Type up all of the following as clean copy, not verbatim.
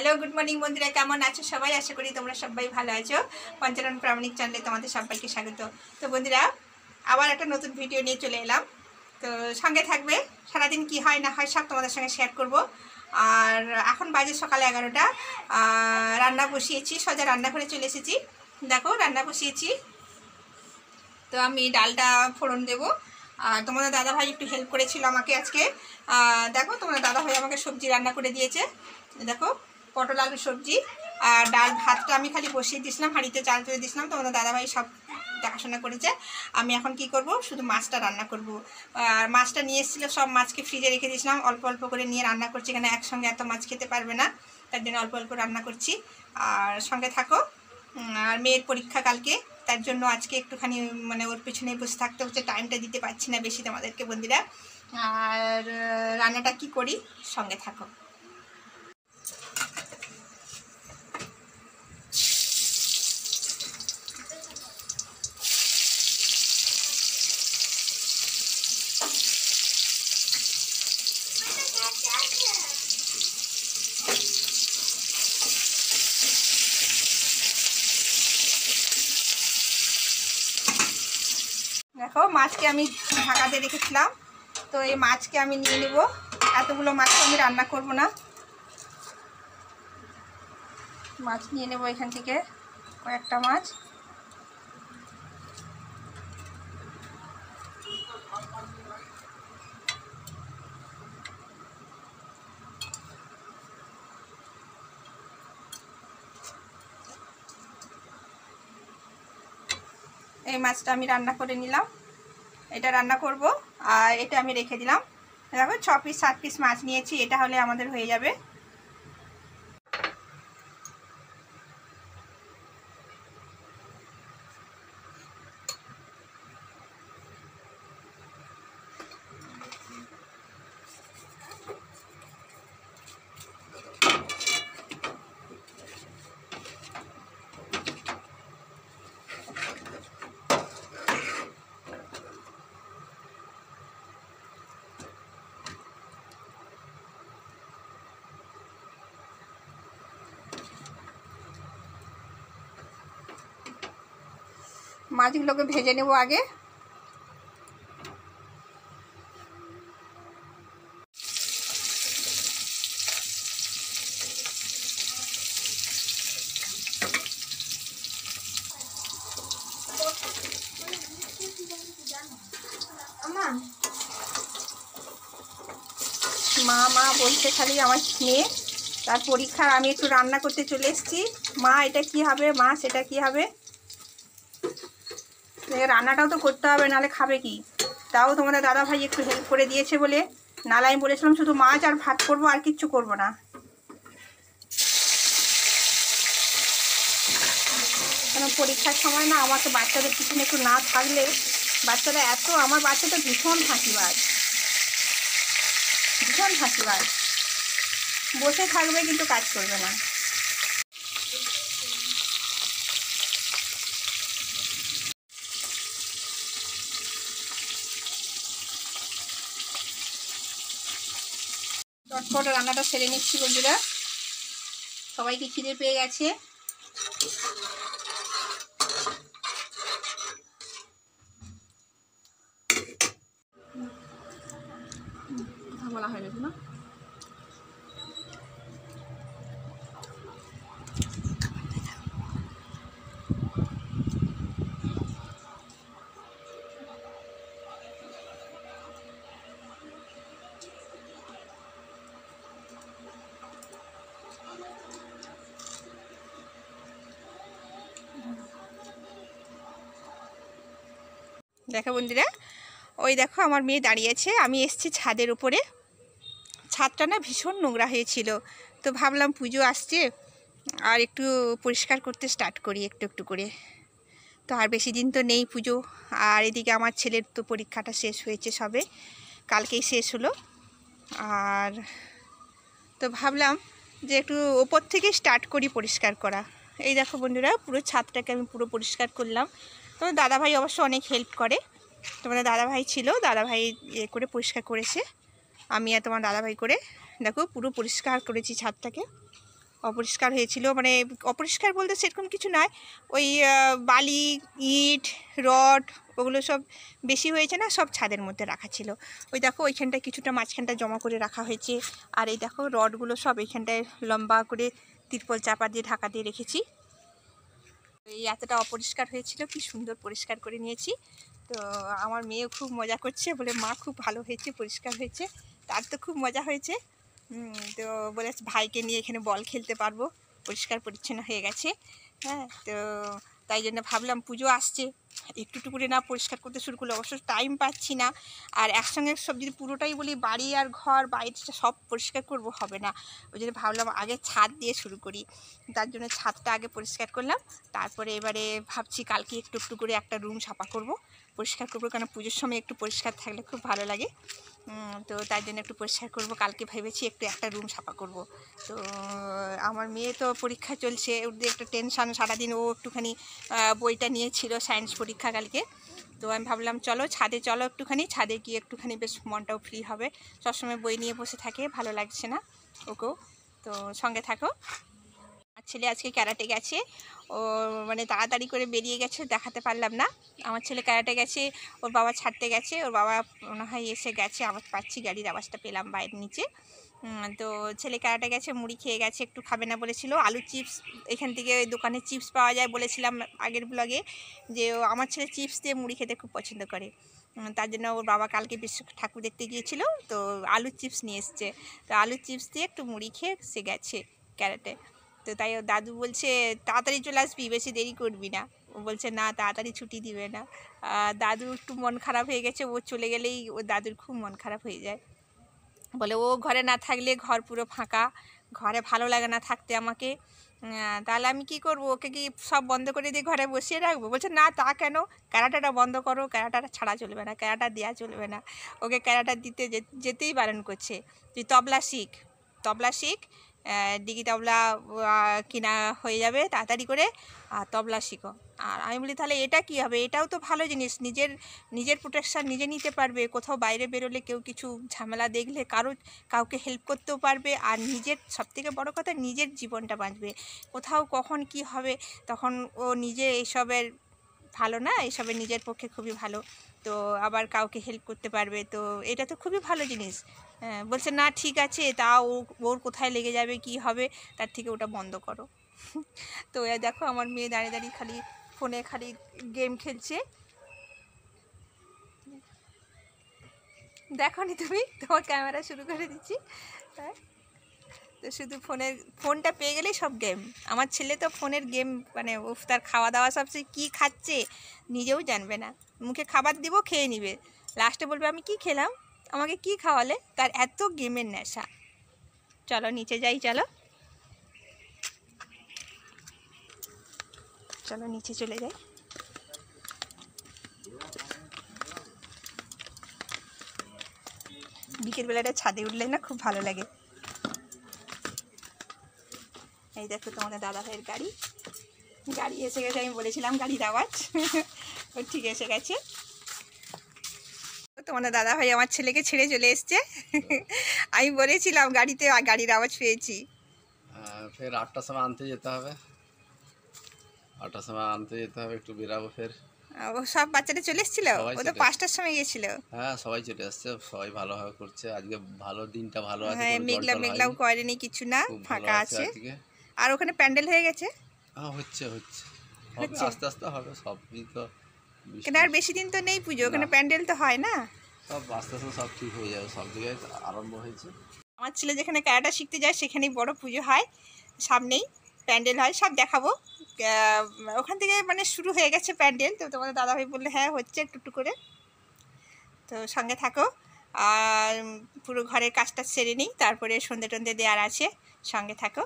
Hello good morning বন্ধুরা, কেমন আছো সবাই? আশা করি তোমরা সবাই ভালো আছো। পঞ্চানন প্রামাণিক চ্যানেলে তোমাদের সবাইকে স্বাগত। তো বন্ধুরা, আবার একটা নতুন ভিডিও নিয়ে চলে এলাম। তো সঙ্গে থাকবে, সারাদিন কি হয় না হয় সব তোমাদের সঙ্গে শেয়ার করব। আর এখন বাজে সকালে 11টা। রান্না বসিয়েছি, সোজা রান্না করে চলে এসেছি। দেখো রান্না বসিয়েছি। তো আমি ডালটা ফোড়ন দেবো। আর তোমাদের দাদাভাই একটু হেল্প করেছিল আমাকে আজকে। দেখো তোমাদের দাদাভাই আমাকে সবজি রান্না করে দিয়েছে। দেখো পটল আলু সবজি আর ডাল ভাতটা আমি খালি বসিয়ে দিয়েছিলাম, হাঁড়িতে চাল তুলে দিয়েছিলাম। তোমাদের দাদাভাই সব দেখাশোনা করেছে। আমি এখন কি করব, শুধু মাছটা রান্না করব। আর মাছটা নিয়ে এসেছিলো, সব মাছকে ফ্রিজে রেখে দিয়েছিলাম, অল্প অল্প করে নিয়ে রান্না করছি। এখানে একসঙ্গে এত মাছ খেতে পারবে না, তার জন্য অল্প অল্প রান্না করছি। আর সঙ্গে থাকো। আর মেয়ের পরীক্ষা কালকে, তার জন্য আজকে একটুখানি মানে ওর পিছনে বসে থাকতে হচ্ছে, টাইমটা দিতে পারছি না বেশি তোমাদেরকে বন্ধুরা। আর রান্নাটা কি করি, সঙ্গে থাকো। দেখো মাছকে আমি ঢাকাতে রেখেছিলাম, তো এই মাছকে আমি নিয়ে নেব। এতগুলো মাছ আমি রান্না করব না, মাছ নিয়ে নেব এখান থেকে কয়েকটা মাছ। এই মাছটা আমি রান্না করে নিলাম, এটা রান্না করব। আর এটা আমি রেখে দিলাম। দেখো 6 পিস 7 পিস মাছ নিয়েছি, এটা হলে আমাদের হয়ে যাবে। মাছগুলোকে ভেজে নেব আগে। মা মা বলছে খালি আমার মেয়ে, তার পরীক্ষার আমি একটু রান্না করতে চলে এসেছি। মা এটা কি হবে, মা সেটা কি হবে। রান্নাটাও তো করতে হবে, নাহলে খাবে কি। তাও তোমাদের দাদাভাই একটু হেল্প করে দিয়েছে বলে, নাহলে আমি বলেছিলাম শুধু মাছ আর ভাত করবো, আর কিচ্ছু করবো না। কেন পরীক্ষার সময় না আমাকে বাচ্চাদের পিছনে একটু না থাকলে, বাচ্চারা এত, আমার বাচ্চা তো ভীষণ ফাঁকিবাজ, ভীষণ ফাঁকিবাজ। বসে থাকবে কিন্তু কাজ করবে না। চটপট রান্নাটা সেরে নিচ্ছি বন্ধুরা, সবাইকে খিদে পেয়ে গেছে। বলা হয়ে গেছে না। দেখো বন্ধুরা, ওই দেখো আমার মেয়ে দাঁড়িয়েছে, আমি এসেছি ছাদের উপরে। ছাদটা না ভীষণ নোংরা হয়েছিল, তো ভাবলাম পুজো আসছে আর একটু পরিষ্কার করতে স্টার্ট করি একটু একটু করে। তো আর বেশি দিন তো নেই পুজো। আর এদিকে আমার ছেলের তো পরীক্ষাটা শেষ হয়েছে সবে, কালকেই শেষ হলো। আর তো ভাবলাম যে একটু ওপর থেকে স্টার্ট করি পরিষ্কার করা। এই দেখো বন্ধুরা, পুরো ছাদটাকে আমি পুরো পরিষ্কার করলাম। তো দাদাভাই অবশ্য অনেক হেল্প করে। তোমাদের দাদাভাই ছিল, দাদাভাই করে পরিষ্কার করেছে। আমি আর তোমার দাদাভাই করে দেখো পুরো পরিষ্কার করেছি ছাদটাকে। অপরিষ্কার হয়েছিল, মানে অপরিষ্কার বলতে সেরকম কিছু নয়, ওই বালি ইট রড ওগুলো সব বেশি হয়েছে না, সব ছাদের মধ্যে রাখা ছিল। ওই দেখো ওইখানটায় কিছুটা মাঝখানটা জমা করে রাখা হয়েছে, আর এই দেখো রডগুলো সব এইখানটায় লম্বা করে তিরপল চাপা দিয়ে ঢাকা দিয়ে রেখেছি। এই এতটা অপরিষ্কার হয়েছিল, কি সুন্দর পরিষ্কার করে নিয়েছি। তো আমার মেয়েও খুব মজা করছে, বলে মা খুব ভালো হয়েছে, পরিষ্কার হয়েছে। তার তো খুব মজা হয়েছে। তো বলে ভাইকে নিয়ে এখানে বল খেলতে পারবো, পরিষ্কার পরিচ্ছন্ন হয়ে গেছে। হ্যাঁ, তো তাই জন্য ভাবলাম পুজো আসছে, একটু একটু করে না পরিষ্কার করতে শুরু করলে, অবশ্য টাইম পাচ্ছি না। আর একসঙ্গে সব যদি পুরোটাই বলি বাড়ি আর ঘর বাইরেটা সব পরিষ্কার করব, হবে না। ওই জন্য ভাবলাম আগে ছাদ দিয়ে শুরু করি, তার জন্য ছাদটা আগে পরিষ্কার করলাম। তারপরে এবারে ভাবছি কালকে একটু একটু করে একটা রুম সাফা করব, পরিষ্কার করবো, কারণ পুজোর সময় একটু পরিষ্কার থাকলে খুব ভালো লাগে। তো তাই জন্য একটু পরিষ্কার করব, কালকে ভেবেছি একটু একটা রুম সাফা করব। তো আমার মেয়ে তো পরীক্ষা চলছে, ওদের একটা টেনশান সারাদিন, ও একটুখানি বইটা নিয়েছিল সায়েন্স পরীক্ষা কালকে। তো আমি ভাবলাম চলো ছাদে, চলো একটুখানি ছাদে গিয়ে একটুখানি বেশ মনটাও ফ্রি হবে, সবসময় বই নিয়ে বসে থাকে, ভালো লাগছে না ওকেও। তো সঙ্গে থাকো। আমার ছেলে আজকে ক্যারাটে গেছে, ও মানে তাড়াতাড়ি করে বেরিয়ে গেছে, দেখাতে পারলাম না। আমার ছেলে ক্যারাটে গেছে, ওর বাবা ছাড়তে গেছে, ওর বাবা মনে হয় এসে গেছে, আওয়াজ পাচ্ছি, গাড়ির আওয়াজটা পেলাম বাইরের নিচে। তো ছেলে ক্যারাটে গেছে, মুড়ি খেয়ে গেছে, একটু খাবে না বলেছিল। আলু চিপস এখান থেকে ওই দোকানে চিপস পাওয়া যায়, বলেছিলাম আগের ব্লগে যে আমার ছেলে চিপস দিয়ে মুড়ি খেতে খুব পছন্দ করে। তার জন্য ওর বাবা কালকে বিশ্ব ঠাকুর দেখতে গিয়েছিল, তো আলুর চিপস নিয়ে এসছে। তো আলুর চিপস দিয়ে একটু মুড়ি খেয়ে সে গেছে ক্যারাটে। তো তাই ওর দাদু বলছে তাড়াতাড়ি চলে আসবি, বেশি দেরি করবি না। ও বলছে না, তাড়াতাড়ি ছুটি দিবে না। দাদু একটু মন খারাপ হয়ে গেছে, ও চলে গেলেই ওর দাদুর খুব মন খারাপ হয়ে যায়। বলে ও ঘরে না থাকলে ঘর পুরো ফাঁকা, ঘরে ভালো লাগে না থাকতে আমাকে। তাহলে আমি কি করব, ওকে কি সব বন্ধ করে দিয়ে ঘরে বসিয়ে রাখবো? বলছে না, তা কেন, ক্যারাটাটা বন্ধ করো, ক্যারাটাটা ছাড়া চলবে না, ক্যারাটা দেওয়া চলবে না। ওকে ক্যারাটা দিতে যেতেই বারণ করছে। তুই তবলা শিখ, তবলা শিখ, ডিগি তবলা কিনা হয়ে যাবে তাড়াতাড়ি করে, আর তবলা শিখো। আর আমি বলি তাহলে এটা কি হবে, এটাও তো ভালো জিনিস, নিজের নিজের প্রোটেকশান নিজে নিতে পারবে, কোথাও বাইরে বেরোলে কেউ কিছু ঝামেলা দেখলে কাউকে হেল্প করতেও পারবে, আর নিজের সবথেকে বড় কথা নিজের জীবনটা বাঁচবে। কোথাও কখন কি হবে, তখন ও নিজে এইসবের ভালো না, এইসবের নিজের পক্ষে খুবই ভালো। তো আবার কাউকে হেল্প করতে পারবে, তো এটা তো খুবই ভালো জিনিস। বলছে না ঠিক আছে, তা ওর কোথায় লেগে যাবে কি হবে, তার থেকে ওটা বন্ধ করো। তো দেখো আমার মেয়ে দাঁড়িয়ে দাঁড়িয়ে খালি ফোনে খালি গেম খেলছে। দেখো নি তুমি, তোমার ক্যামেরা শুরু করে দিচ্ছি। হ্যাঁ, তো শুধু ফোনটা পেয়ে গেলেই সব গেম। আমার ছেলে তো ফোনের গেম, মানে উফ, তার খাওয়া দাওয়া সবচেয়ে কী খাচ্ছে নিজেও জানবে না, মুখে খাবার দিব খেয়ে নিবে, লাস্টে বলবে আমি কি খেলাম, আমাকে কি খাওয়ালে, তার এত গেমের নেশা। চলো নিচে যাই, চলো চলো নিচে চলে যাই। বিকেলবেলাটা ছাদে উঠলে না খুব ভালো লাগে। এই দেখো তোমাদের দাদা ভাইয়ের গাড়ি এসে গেছে, আমি বলেছিলাম গাড়ির আওয়াজ, ও ঠিক এসে গেছে। তোমাদের দাদা ভাই আমার ছেলেকে ছেড়ে চলে এসছে, আমি বলেছিলাম গাড়ির আওয়াজ পেয়েছি। ফের 8টার সময় আনতে যেতে হবে, 8টার সময় আনতে যেতে হবে, একটু বেরাবো ফের। ও সব বাচ্চারা চলে এসেছিল, ও তো 5টার সময় গিয়েছিল। হ্যাঁ, সবাই চলে আসছে, সবাই ভালোভাবে করছে আজকে, ভালো দিনটা ভালো আছে, হ্যাঁ, কোনো মেঘলা জল মেঘলাও হয়নি, করেনি কিছু না, খুব ভালো ফাঁকা আছে আছে। আজকে। আর ওখানে প্যান্ডেল হয়ে গেছে। হ্যাঁ, হচ্ছে হবে, আস্তে আস্তে হবে, সবই তো কেন আর বেশি দিন তো নেই পুজো, না, ওখানে প্যান্ডেল তো হয় না। সব আস্তে আস্তে সব ঠিক হয়ে যাবে, সব জায়গায় আরম্ভ হয়েছে। আমার ছেলে যেখানে ক্যারাটা শিখতে যায় সেখানেই বড় পুজো হয়, সামনেই প্যান্ডেল হয়, সব দেখাবো। ওখান থেকে মানে শুরু হয়ে গেছে প্যান্ডেল, তো তোমাদের দাদাভাই বললে হ্যাঁ হচ্ছে একটু একটু করে। তো সঙ্গে থাকো, আর পুরো ঘরের কাজটা সেরে নিই, তারপরে সন্ধে টন্ধে দেওয়ার আছে, সঙ্গে থাকো।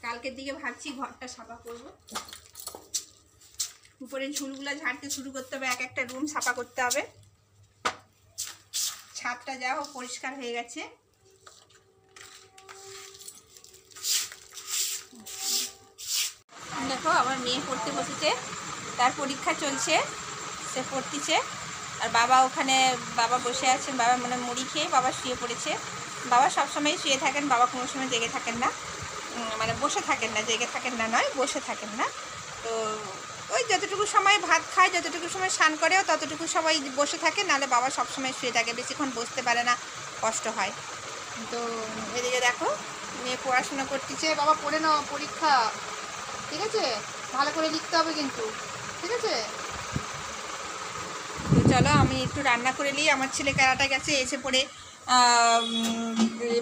কালকের দিকে ভাবছি ঘরটা সাফা করব, উপরে ঝুলগুলো ঝাড়তে শুরু করতে হবে, এক একটা রুম সাফা করতে হবে। ছাদটা যাও পরিষ্কার হয়ে গেছে। দেখো আমার মেয়ে পড়তে বসেছে, তার পরীক্ষা চলছে, সে পড়তেছে। আর বাবা ওখানে, বাবা বসে আছেন, বাবা মানে মুড়ি খেয়ে বাবা শুয়ে পড়েছে। বাবা সবসময় শুয়ে থাকেন, বাবা কোনো সময় জেগে থাকেন না, মানে বসে থাকেন না, জেগে থাকেন না নয়, বসে থাকেন না। তো ওই যতটুকু সময় ভাত খায়, যতটুকু সময় স্নান করেও ততটুকু সময় বসে থাকে, নাহলে বাবা সবসময় শুয়ে থাকে, বেশিক্ষণ বসতে পারে না, কষ্ট হয়। তো এদিকে দেখো মেয়ে পড়াশোনা করতেছে। বাবা পড়ে নাও, পরীক্ষা, ঠিক আছে? ভালো করে লিখতে হবে কিন্তু, ঠিক আছে? তো চলো আমি একটু রান্না করে নিই। আমার ছেলে ক্যারাটা গেছে, এসে পড়ে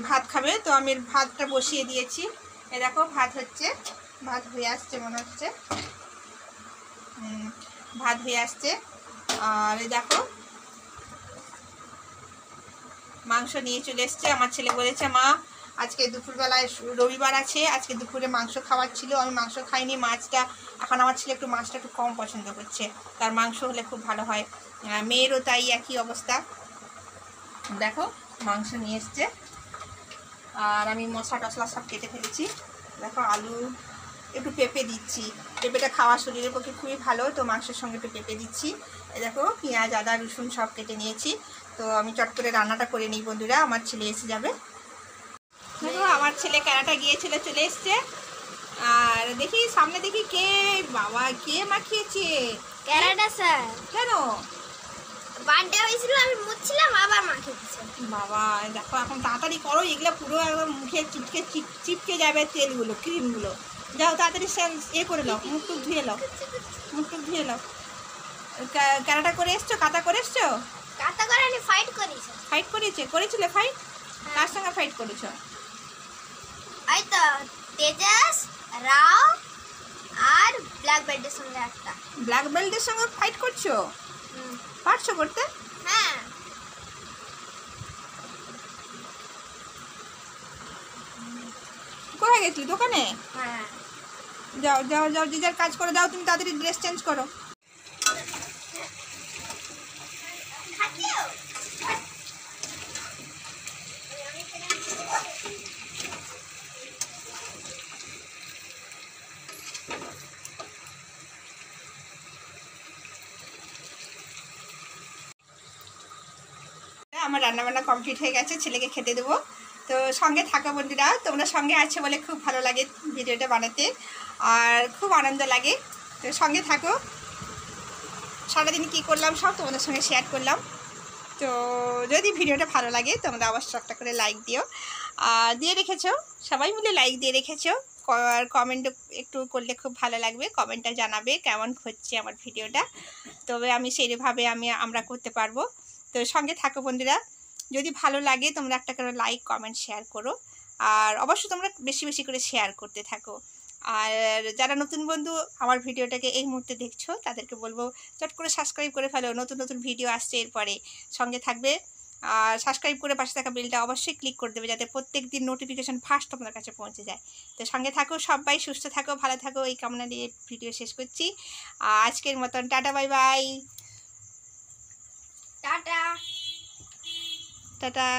ভাত খাবে, তো আমি ভাতটা বসিয়ে দিয়েছি। এ দেখো ভাত হচ্ছে, ভাত হয়ে আসছে মনে হচ্ছে, ভাত হয়ে আসছে। আর এই দেখো মাংস নিয়ে চলে এসছে। আমার ছেলে বলেছে মা আজকে দুপুরবেলায় রবিবার আছে, আজকে দুপুরে মাংস খাওয়ার ছিল, আমি মাংস খাইনি, মাছটা এখন আমার ছেলে একটু মাছটা একটু কম পছন্দ করছে, তার মাংস হলে খুব ভালো হয়। মেয়েরও তাই একই অবস্থা। দেখো মাংস নিয়ে এসছে, আর আমি মশলা টশলা সব কেটে ফেলেছি। দেখো আলু, একটু পেঁপে দিচ্ছি, পেঁপেটা খাওয়া শরীরের পক্ষে খুবই ভালো, তো মাংসের সঙ্গে একটু পেঁপে দিচ্ছি। এই দেখো পেঁয়াজ আদা রসুন সব কেটে নিয়েছি। তো আমি চট করে রান্নাটা করে নিই বন্ধুরা, আমার ছেলে এসে যাবে। দেখো আমার ছেলে ক্যারাটা গিয়েছিল, চলে এসছে। আর দেখি সামনে দেখি কে, বাবা কে মাখিয়েছে ক্যারাটা স্যার, কেন? বার্থডে হয়েছিল, আমি মুছছিলাম, আবার মাখিয়ে দিচ্ছে। বাবা দেখো এখন তাড়াতাড়ি করো, এগুলো পুরো একদম মুখে চিপকে যাবে তেলগুলো, ক্রিমগুলো। যাও তাড়াতাড়ি এ করে নাও, মুখ টুক ধুয়ে নাও, মুখ টুক ধুয়ে নাও। ক্যারাটা করে এসছো, কাটা করে এসছো? কাতা করে আমি ফাইট করেছি। ফাইট করেছিলে ফাইট? কার সঙ্গে ফাইট করেছো? এই তো তেজাস রাও আর ব্ল্যাক বেল্টের সঙ্গে একটা। ব্ল্যাক বেল্টের সঙ্গে ফাইট করছো? পারছো করতে? হ্যাঁ, কোথায় গেছিলি? দোকানে? হ্যাঁ। যাও যাও যাও, যে যার কাজ করে দাও, তুমি তাড়াতাড়ি ড্রেস চেঞ্জ করো। আমার রান্নাবান্না কমপ্লিট হয়ে গেছে, ছেলেকে খেতে দেবো। তো সঙ্গে থাকা বন্ধুরা, তোমরা সঙ্গে আছে বলে খুব ভালো লাগে ভিডিওটা বানাতে, আর খুব আনন্দ লাগে। তো সঙ্গে থাকো, সারাদিন কী করলাম সব তোমাদের সঙ্গে শেয়ার করলাম। তো যদি ভিডিওটা ভালো লাগে তোমরা অবশ্যই একটা করে লাইক দিও, আর দিয়ে রেখেছো, সবাই মিলে লাইক দিয়ে রেখেছো। আর কমেন্ট একটু করলে খুব ভালো লাগবে, কমেন্টটা জানাবে কেমন হচ্ছে আমার ভিডিওটা, তবে আমি সেইভাবে আমরা করতে পারবো। তো সঙ্গে থাকো বন্ধুরা, যদি ভালো লাগে তোমরা একটা করে লাইক কমেন্ট শেয়ার করো, আর অবশ্যই তোমরা বেশি বেশি করে শেয়ার করতে থাকো। আর যারা নতুন বন্ধু আমার ভিডিওটাকে এই মুহূর্তে দেখছো তাদেরকে বলবো চট করে সাবস্ক্রাইব করে ফেলো, নতুন নতুন ভিডিও আসছে এরপরে, সঙ্গে থাকবে। আর সাবস্ক্রাইব করে পাশে থাকা বেলটা অবশ্যই ক্লিক করে দেবে, যাতে প্রত্যেক দিন নোটিফিকেশন ফার্স্ট তোমাদের কাছে পৌঁছে যায়। তো সঙ্গে থাকো, সবাই সুস্থ থাকো, ভালো থাকো, এই কামনা নিয়ে ভিডিও শেষ করছি। আজকের মতন tata, bye bye, tata tata.